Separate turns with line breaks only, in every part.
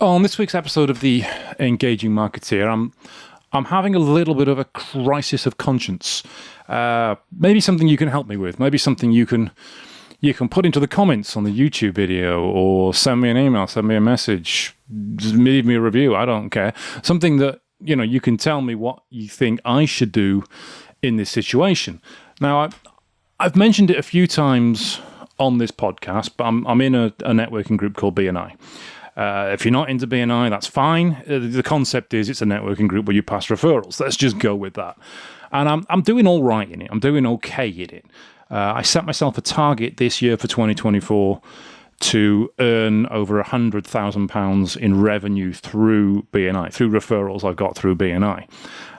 On this week's episode of the Engaging Marketeer, I'm having a little bit of a crisis of conscience. Maybe something you can help me with. Maybe something you can put into the comments on the YouTube video, or send me an email, send me a message, just leave me a review. I don't care. Something that you can tell me what you think I should do in this situation. Now, I've mentioned it a few times on this podcast, but I'm in a networking group called BNI. If you're not into BNI, that's fine. The concept is it's a networking group where you pass referrals. Let's just go with that. And I'm doing all right in it. I'm doing okay in it. I set myself a target this year for 2024 to earn over £100,000 in revenue through BNI, through referrals I've got through BNI.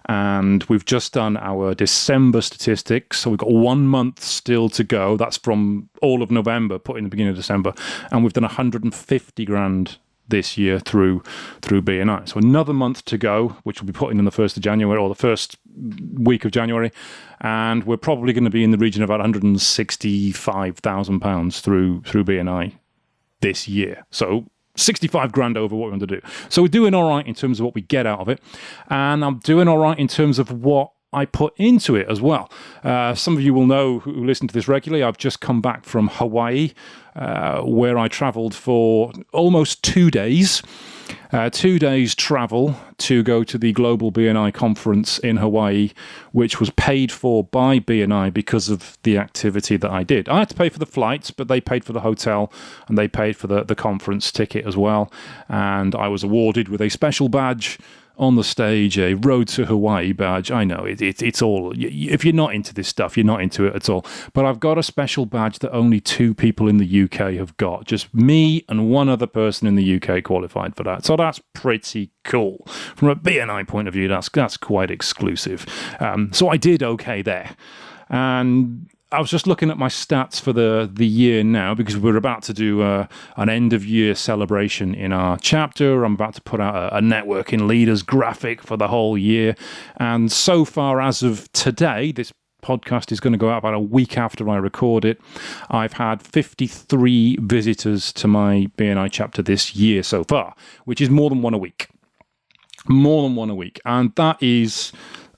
And we've just done our December statistics. So we've got 1 month still to go. That's from all of November, put in the beginning of December. And we've done 150 grand this year through BNI. So another month to go, which will be put in the 1st of January, or the first week of January. And we're probably going to be in the region of about £165,000 through BNI this year. So 65 grand over what we want to do. So we're doing all right in terms of what we get out of it. And I'm doing all right in terms of what I put into it as well. Some of you will know who listen to this regularly. I've just come back from Hawaii, where I traveled for almost 2 days. 2 days travel to go to the Global BNI Conference in Hawaii, which was paid for by BNI because of the activity that I did. I had to pay for the flights, but they paid for the hotel and they paid for the conference ticket as well. And I was awarded with a special badge on the stage, a Road to Hawaii badge. I know, it's all, if you're not into this stuff, you're not into it at all. But I've got a special badge that only 2 people in the UK have got. Just me and one other person in the UK qualified for that. So that's pretty cool. From a BNI point of view, that's quite exclusive. So I did okay there. And I was just looking at my stats for the year now, because we're about to do an end-of-year celebration in our chapter. I'm about to put out a networking leaders graphic for the whole year. And so far, as of today, this podcast is going to go out about a week after I record it, I've had 53 visitors to my BNI chapter this year so far, which is more than one a week. More than one a week. And that is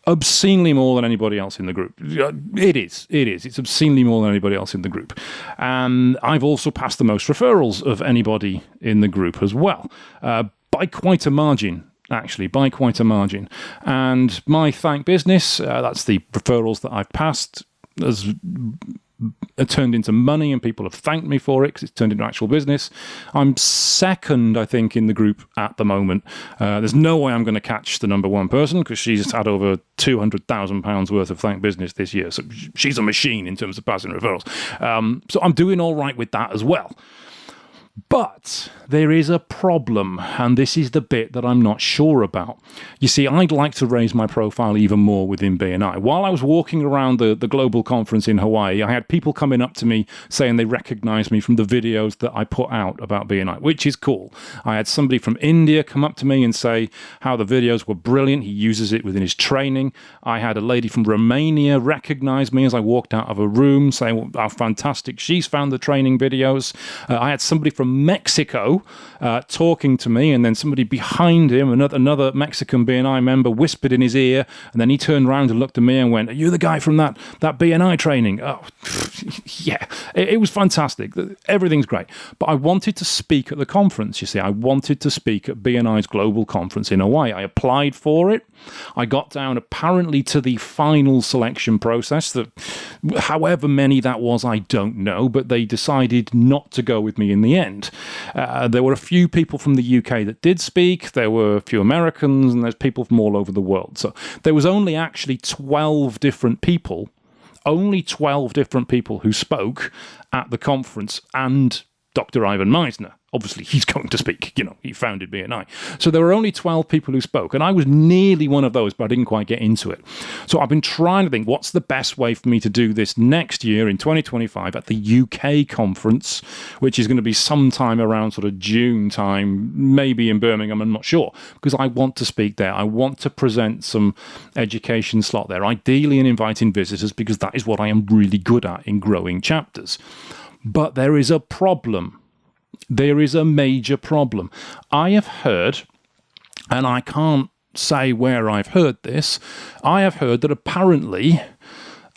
obscenely more than anybody else in the group. It is. It's obscenely more than anybody else in the group. And I've also passed the most referrals of anybody in the group as well, by quite a margin, actually, by quite a margin. And my thank business, that's the referrals that I've passed, has turned into money, and people have thanked me for it because it's turned into actual business. I'm second, I think, in the group at the moment. There's no way I'm going to catch the number one person, because she's had over £200,000 worth of thank business this year. So she's a machine in terms of passing referrals. So I'm doing all right with that as well. But there is a problem, and this is the bit that I'm not sure about. You see, I'd like to raise my profile even more within BNI. While I was walking around the global conference in Hawaii, I had people coming up to me saying they recognized me from the videos that I put out about BNI, which is cool. I had somebody from India come up to me and say how the videos were brilliant. He uses it within his training. I had a lady from Romania recognize me as I walked out of a room, saying, well, how fantastic she's found the training videos. I had somebody from Mexico talking to me, and then somebody behind him, another Mexican BNI member, whispered in his ear, and then he turned around and looked at me and went, "Are you the guy from that BNI training?" Oh, yeah, it was fantastic. Everything's great. But I wanted to speak at the conference, you see. I wanted to speak at BNI's global conference in Hawaii. I applied for it. I got down apparently to the final selection process. That, however many that was, I don't know, but they decided not to go with me in the end. There were a few people from the UK that did speak. There were a few Americans, and there's people from all over the world. So there was only actually 12 different people, who spoke at the conference, and Dr. Ivan Meisner. Obviously, he's going to speak. He founded BNI. So there were only 12 people who spoke, and I was nearly one of those, but I didn't quite get into it. So I've been trying to think, what's the best way for me to do this next year in 2025 at the UK conference, which is going to be sometime around sort of June time, maybe in Birmingham, I'm not sure, because I want to speak there. I want to present some education slot there, ideally in inviting visitors, because that is what I am really good at in growing chapters. But there is a problem. There is a major problem. I have heard, and I can't say where I've heard this, I have heard that apparently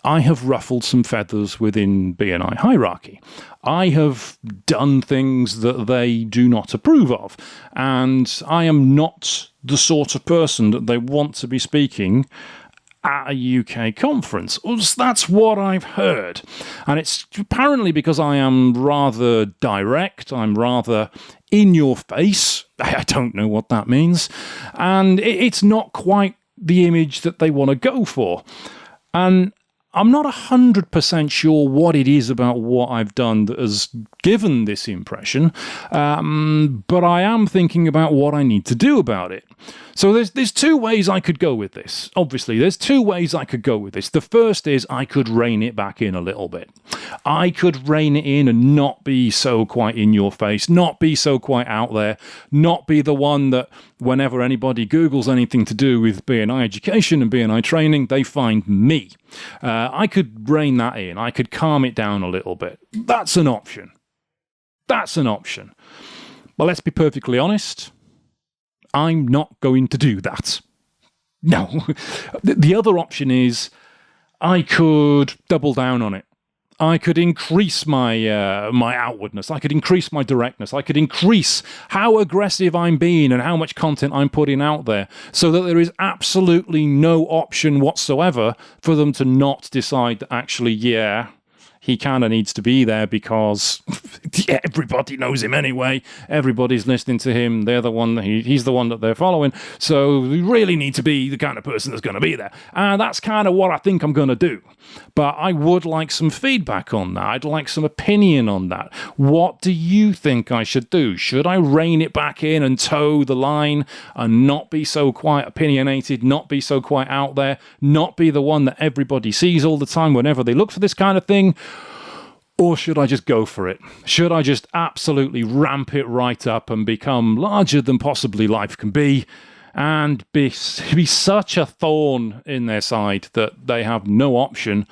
I have ruffled some feathers within BNI hierarchy. I have done things that they do not approve of, and I am not the sort of person that they want to be speaking at a UK conference. That's what I've heard. And it's apparently because I am rather direct, I'm rather in your face. I don't know what that means. And it's not quite the image that they want to go for. And I'm not 100% sure what it is about what I've done that has given this impression, but I am thinking about what I need to do about it. So there's two ways I could go with this. Obviously, there's two ways I could go with this. The first is I could rein it back in a little bit. I could rein it in and not be so quite in your face, not be so quite out there, not be the one that whenever anybody Googles anything to do with BNI education and BNI training, they find me. I could rein that in. I could calm it down a little bit. That's an option. That's an option. But let's be perfectly honest. I'm not going to do that. No. The other option is I could double down on it. I could increase my my outwardness. I could increase my directness. I could increase how aggressive I'm being and how much content I'm putting out there so that there is absolutely no option whatsoever for them to not decide that actually, yeah, he kind of needs to be there because everybody knows him anyway. Everybody's listening to him. They're the one, he's the one that they're following. So we really need to be the kind of person that's going to be there. And that's kind of what I think I'm going to do. But I would like some feedback on that. I'd like some opinion on that. What do you think I should do? Should I rein it back in and toe the line and not be so quite opinionated, not be so quite out there, not be the one that everybody sees all the time whenever they look for this kind of thing? Or should I just go for it? Should I just absolutely ramp it right up and become larger than possibly life can be and be such a thorn in their side that they have no option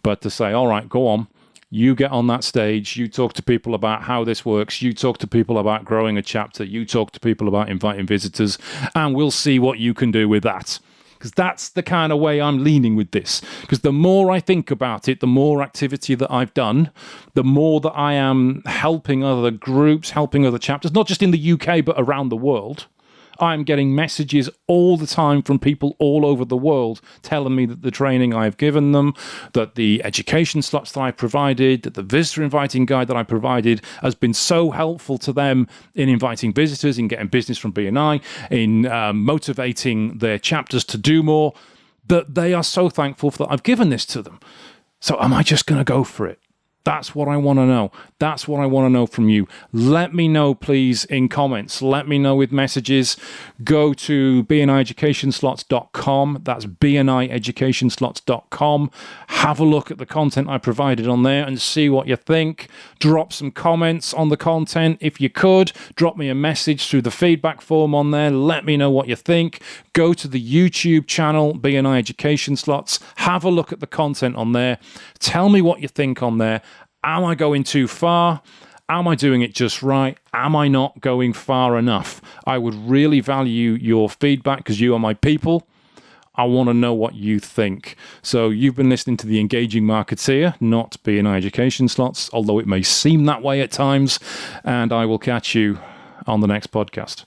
but to say, all right, go on. You get on that stage, you talk to people about how this works, you talk to people about growing a chapter, you talk to people about inviting visitors, and we'll see what you can do with that. Because that's the kind of way I'm leaning with this. Because the more I think about it, the more activity that I've done, the more that I am helping other groups, helping other chapters, not just in the UK, but around the world. I'm getting messages all the time from people all over the world telling me that the training I've given them, that the education slots that I provided, that the visitor inviting guide that I provided has been so helpful to them in inviting visitors, in getting business from BNI, in motivating their chapters to do more, that they are so thankful that I've given this to them. So am I just going to go for it? That's what I want to know. That's what I want to know from you. Let me know, please, in comments. Let me know with messages. Go to bnieducationslots.com. That's bnieducationslots.com. Have a look at the content I provided on there and see what you think. Drop some comments on the content if you could. Drop me a message through the feedback form on there. Let me know what you think. Go to the YouTube channel, BNI Education Slots. Have a look at the content on there. Tell me what you think on there. Am I going too far? Am I doing it just right? Am I not going far enough? I would really value your feedback because you are my people. I want to know what you think. So you've been listening to The Engaging Marketeer, not BNI Education Slots, although it may seem that way at times. And I will catch you on the next podcast.